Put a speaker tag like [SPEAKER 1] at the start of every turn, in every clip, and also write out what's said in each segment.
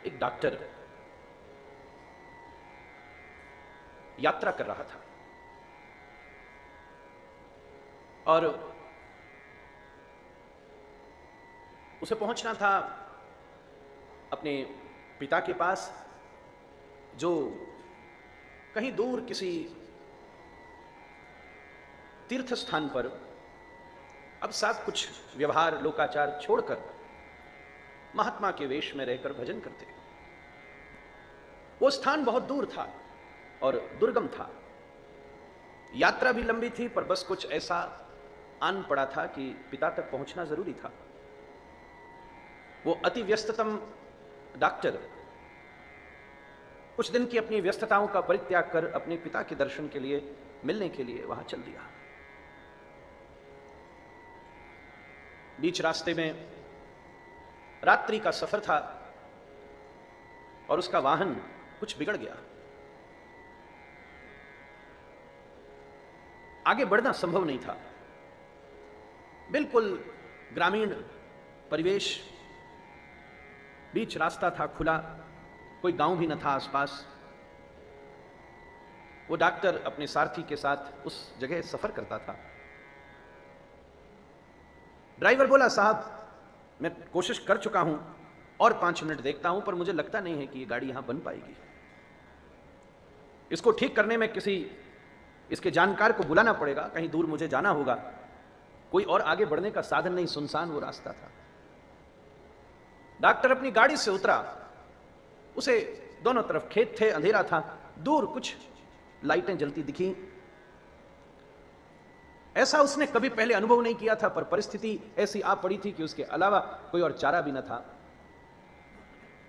[SPEAKER 1] एक डॉक्टर यात्रा कर रहा था और उसे पहुंचना था अपने पिता के पास, जो कहीं दूर किसी तीर्थ स्थान पर अब सब कुछ व्यवहार लोकाचार छोड़कर महात्मा के वेश में रहकर भजन करते। वो स्थान बहुत दूर था और दुर्गम था। यात्रा भी लंबी थी, पर बस कुछ ऐसा आन पड़ा था कि पिता तक पहुंचना जरूरी था। वो अति व्यस्ततम डॉक्टर कुछ दिन की अपनी व्यस्तताओं का परित्याग कर अपने पिता के दर्शन के लिए, मिलने के लिए वहां चल दिया। बीच रास्ते में रात्रि का सफर था और उसका वाहन कुछ बिगड़ गया। आगे बढ़ना संभव नहीं था। बिल्कुल ग्रामीण परिवेश, बीच रास्ता था खुला, कोई गांव भी न था आसपास। वो डॉक्टर अपने सारथी के साथ उस जगह सफर करता था। ड्राइवर बोला, साहब मैं कोशिश कर चुका हूं और 5 मिनट देखता हूं, पर मुझे लगता नहीं है कि ये गाड़ी यहां बन पाएगी। इसको ठीक करने में किसी इसके जानकार को बुलाना पड़ेगा, कहीं दूर मुझे जाना होगा। कोई और आगे बढ़ने का साधन नहीं, सुनसान वो रास्ता था। डॉक्टर अपनी गाड़ी से उतरा। उसे दोनों तरफ खेत थे, अंधेरा था, दूर कुछ लाइटें जलती दिखी। ऐसा उसने कभी पहले अनुभव नहीं किया था, पर परिस्थिति ऐसी आ पड़ी थी कि उसके अलावा कोई और चारा भी न था।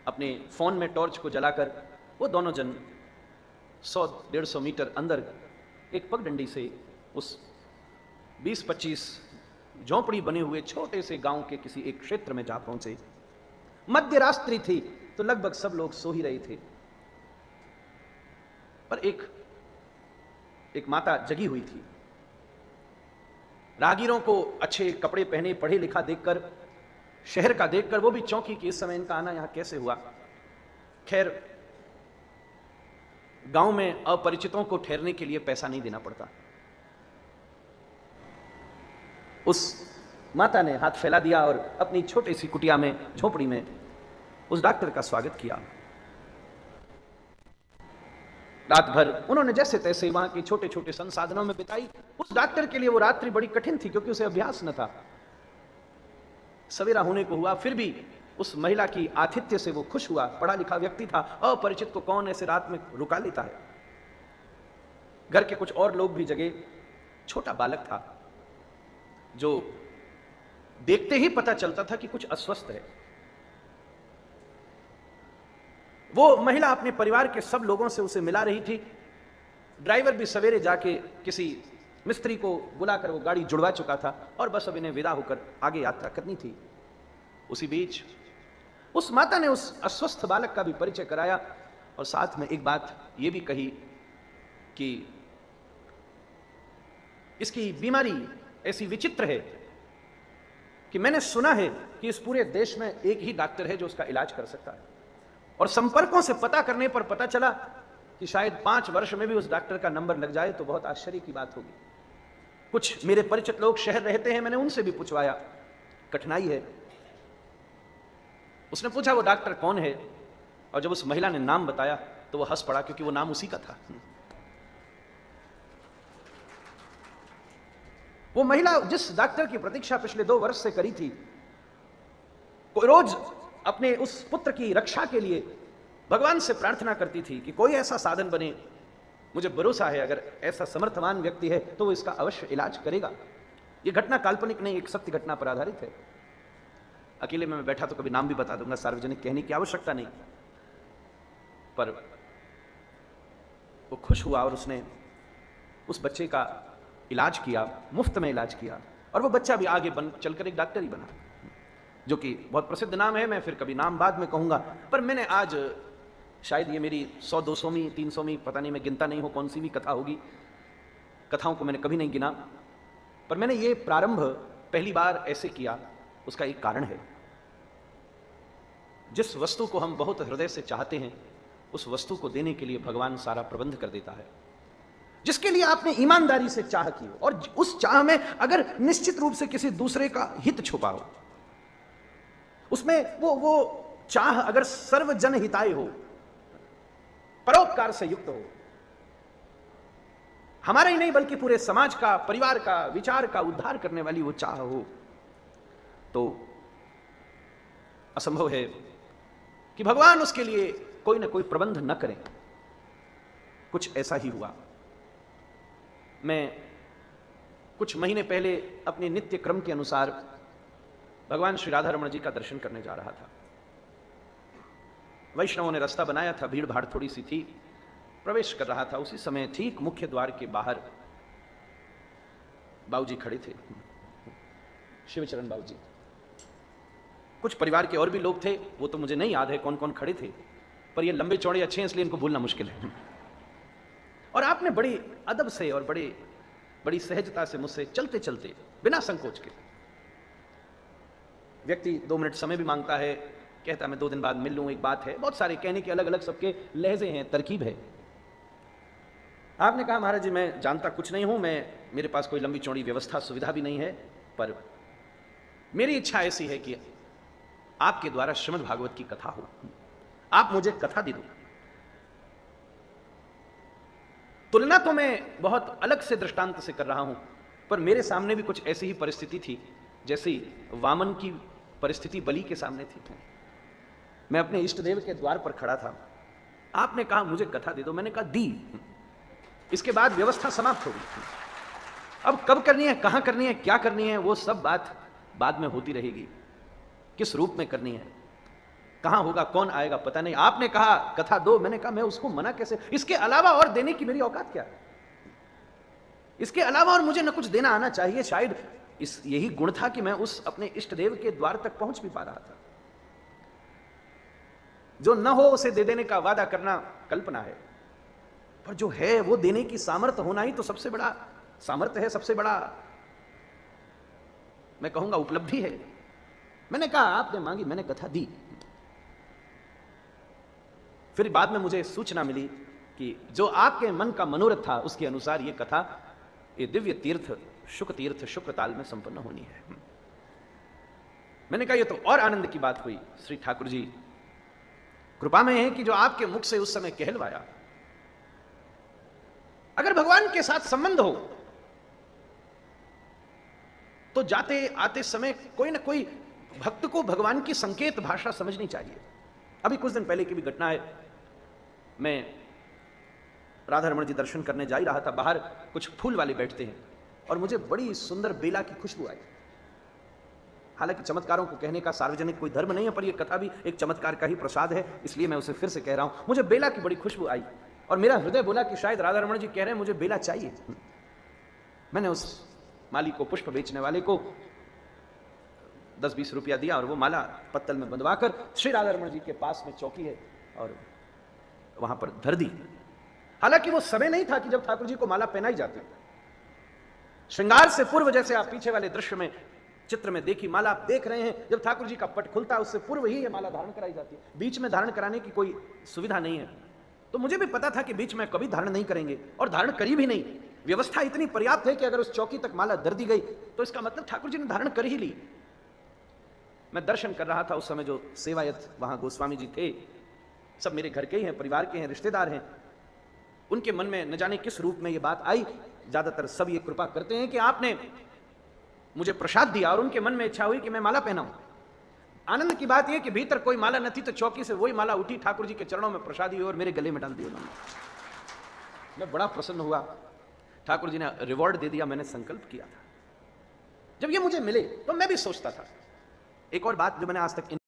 [SPEAKER 1] अपने फोन में टॉर्च को जलाकर वो दोनों जन 100-150 मीटर अंदर एक पगडंडी से उस 20-25 झोंपड़ी बने हुए छोटे से गांव के किसी एक क्षेत्र में जा पहुंचे। मध्य रात्रि थी तो लगभग सब लोग सो ही रहे थे, पर एक माता जगी हुई थी। राहगीरों को अच्छे कपड़े पहने, पढ़े लिखा देखकर, शहर का देखकर वो भी चौंकी कि इस समय इनका आना यहां कैसे हुआ। खैर, गांव में अपरिचितों को ठहरने के लिए पैसा नहीं देना पड़ता। उस माता ने हाथ फैला दिया और अपनी छोटी सी कुटिया में, झोपड़ी में उस डॉक्टर का स्वागत किया। रात भर उन्होंने जैसे तैसे वहां के छोटे छोटे संसाधनों में बिताई। उस डॉक्टर के लिए वो रात्रि बड़ी कठिन थी, क्योंकि उसे अभ्यास न था। सवेरा होने को हुआ, फिर भी उस महिला की आतिथ्य से वो खुश हुआ। पढ़ा लिखा व्यक्ति था, अपरिचित को कौन ऐसे रात में रुका लेता है। घर के कुछ और लोग भी जगे। छोटा बालक था जो देखते ही पता चलता था कि कुछ अस्वस्थ है। वो महिला अपने परिवार के सब लोगों से उसे मिला रही थी। ड्राइवर भी सवेरे जाके किसी मिस्त्री को बुलाकर वो गाड़ी जुड़वा चुका था और बस अब इन्हें विदा होकर आगे यात्रा करनी थी। उसी बीच उस माता ने उस अस्वस्थ बालक का भी परिचय कराया और साथ में एक बात ये भी कही कि इसकी बीमारी ऐसी विचित्र है कि मैंने सुना है कि इस पूरे देश में एक ही डॉक्टर है जो उसका इलाज कर सकता है, और संपर्कों से पता करने पर पता चला कि शायद 5 वर्ष में भी उस डॉक्टर का नंबर लग जाए तो बहुत आश्चर्य की बात होगी। कुछ मेरे परिचित लोग शहर रहते हैं, मैंने उनसे भी पूछवाया, कठिनाई है। उसने पूछा वो डॉक्टर कौन है, और जब उस महिला ने नाम बताया तो वो हंस पड़ा, क्योंकि वो नाम उसी का था। वो महिला जिस डॉक्टर की प्रतीक्षा पिछले 2 वर्ष से करी थी, रोज अपने उस पुत्र की रक्षा के लिए भगवान से प्रार्थना करती थी कि कोई ऐसा साधन बने। मुझे भरोसा है अगर ऐसा समर्थवान व्यक्ति है तो वो इसका अवश्य इलाज करेगा। ये घटना काल्पनिक नहीं, एक सत्य घटना पर आधारित है। अकेले में मैं बैठा तो कभी नाम भी बता दूंगा, सार्वजनिक कहने की आवश्यकता नहीं। पर वो खुश हुआ और उसने उस बच्चे का इलाज किया, मुफ्त में इलाज किया, और वो बच्चा भी आगे चलकर एक डॉक्टर ही बना, जो कि बहुत प्रसिद्ध नाम है। मैं फिर कभी नाम बाद में कहूंगा, पर मैंने आज शायद ये मेरी 100-200वीं 300वीं, पता नहीं, मैं गिनता नहीं हूं कौन सी भी कथा होगी। कथाओं को मैंने कभी नहीं गिना, पर मैंने ये प्रारंभ पहली बार ऐसे किया। उसका एक कारण है। जिस वस्तु को हम बहुत हृदय से चाहते हैं उस वस्तु को देने के लिए भगवान सारा प्रबंध कर देता है। जिसके लिए आपने ईमानदारी से चाह की हो और उस चाह में अगर निश्चित रूप से किसी दूसरे का हित छुपा हो, उसमें वो चाह अगर सर्वजन हिताय हो, परोपकार से युक्त हो, हमारा ही नहीं बल्कि पूरे समाज का, परिवार का, विचार का उद्धार करने वाली वो चाह हो, तो असंभव है कि भगवान उसके लिए कोई ना कोई प्रबंध न करें। कुछ ऐसा ही हुआ। मैं कुछ महीने पहले अपने नित्य क्रम के अनुसार भगवान श्री राधा रमण जी का दर्शन करने जा रहा था। वैष्णवों ने रास्ता बनाया था, भीड़ भाड़ थोड़ी सी थी, प्रवेश कर रहा था। उसी समय ठीक मुख्य द्वार के बाहर बाबूजी खड़े थे, शिवचरण बाबूजी। कुछ परिवार के और भी लोग थे, वो तो मुझे नहीं याद है कौन कौन खड़े थे, पर ये लंबे चौड़े अच्छे हैं इसलिए इनको भूलना मुश्किल है। और आपने बड़ी अदब से और बड़ी सहजता से मुझसे चलते चलते बिना संकोच के, व्यक्ति 2 मिनट समय भी मांगता है, कहता मैं 2 दिन बाद मिल लूं, एक बात है, बहुत सारे कहने के अलग अलग सबके लहजे हैं, तरकीब है। आपने कहा महाराज जी मैं जानता कुछ नहीं हूं, मेरे पास कोई लंबी चौड़ी व्यवस्था सुविधा भी नहीं है, पर मेरी इच्छा ऐसी है कि आपके द्वारा श्रीमद् भागवत की कथा हो, आप मुझे कथा दे दो। तुलना तो मैं बहुत अलग से दृष्टांत से कर रहा हूं, पर मेरे सामने भी कुछ ऐसी ही परिस्थिति थी जैसी वामन की परिस्थिति बलि के सामने थी। मैं अपने इष्ट देव के द्वार पर खड़ा था, आपने कहा मुझे कथा दे दो, मैंने कहा दी। इसके बाद व्यवस्था समाप्त हो गई। अब कब करनी है, कहां करनी है, क्या करनी है, वो सब बात बाद में होती रहेगी। किस रूप में करनी है, कहां होगा, कौन आएगा, पता नहीं। आपने कहा कथा दो, मैंने कहा मैं उसको मना कैसे, इसके अलावा और देने की मेरी औकात क्या है, इसके अलावा और मुझे न कुछ देना आना चाहिए। शायद यही गुण था कि मैं उस अपने इष्ट देव के द्वार तक पहुंच भी पा रहा था। जो न हो उसे दे देने का वादा करना कल्पना है, पर जो है वो देने की सामर्थ्य होना ही तो सबसे बड़ा सामर्थ्य है, सबसे बड़ा मैं कहूंगा उपलब्धि है। मैंने कहा आपने मांगी, मैंने कथा दी। फिर बाद में मुझे सूचना मिली कि जो आपके मन का मनोरथ था उसके अनुसार ये कथा, ये दिव्य तीर्थ शुक्र ताल में संपन्न होनी है। मैंने कहा ये तो और आनंद की बात हुई। श्री ठाकुर जी कृपा में है कि जो आपके मुख से उस समय कहलवाया, अगर भगवान के साथ संबंध हो तो जाते आते समय कोई ना कोई भक्त को भगवान की संकेत भाषा समझनी चाहिए। अभी कुछ दिन पहले की भी घटना है, मैं राधा रमण जी दर्शन करने जा ही रहा था, बाहर कुछ फूल वाले बैठते हैं और मुझे बड़ी सुंदर बेला की खुशबू आई। हालांकि चमत्कारों को कहने का सार्वजनिक कोई धर्म नहीं है, पर यह कथा भी एक चमत्कार का ही प्रसाद है, इसलिए मैं उसे फिर से कह रहा हूं। मुझे बेला की बड़ी खुशबू आई और मेरा हृदय बोला कि शायद राधा रमण जी कह रहे हैं मुझे बेला चाहिए। मैंने उस माली को, पुष्प बेचने वाले को 10-20 रुपया दिया और वो माला पत्तल में बंधवाकर श्री राधा रमण जी के पास में चौकी है और वहां पर धर दी। हालांकि वो समय नहीं था कि जब ठाकुर जी को माला पहनाई जाती। श्रृंगार से पूर्व, जैसे आप पीछे वाले दृश्य में चित्र में देखी माला आप देख रहे हैं, जब ठाकुर जी का पट खुलता है उससे पूर्व ही ये माला धारण कराई जाती है। बीच में धारण कराने की कोई सुविधा नहीं है। तो मुझे भी पता था कि बीच में कभी धारण नहीं करेंगे और धारण करी भी नहीं। व्यवस्था इतनी पर्याप्त है कि अगर उस चौकी तक माला धर दी गई तो इसका मतलब ठाकुर जी ने धारण कर ही ली। मैं दर्शन कर रहा था उस समय, जो सेवायत वहां गोस्वामी जी थे, सब मेरे घर के ही हैं, परिवार के हैं, रिश्तेदार हैं। उनके मन में न जाने किस रूप में ये बात आई। ज्यादातर सब ये कृपा करते हैं कि आपने मुझे प्रसाद दिया और उनके मन में इच्छा हुई कि मैं माला पहनाऊं। आनंद की बात यह कि भीतर कोई माला न थी तो चौकी से वही माला उठी, ठाकुर जी के चरणों में प्रसादी हुई और मेरे गले में डाल दी उन्होंने। मैं बड़ा प्रसन्न हुआ। ठाकुर जी ने रिवॉर्ड दे दिया, मैंने संकल्प किया था। जब ये मुझे मिले तो मैं भी सोचता था। एक और बात जो मैंने आज तक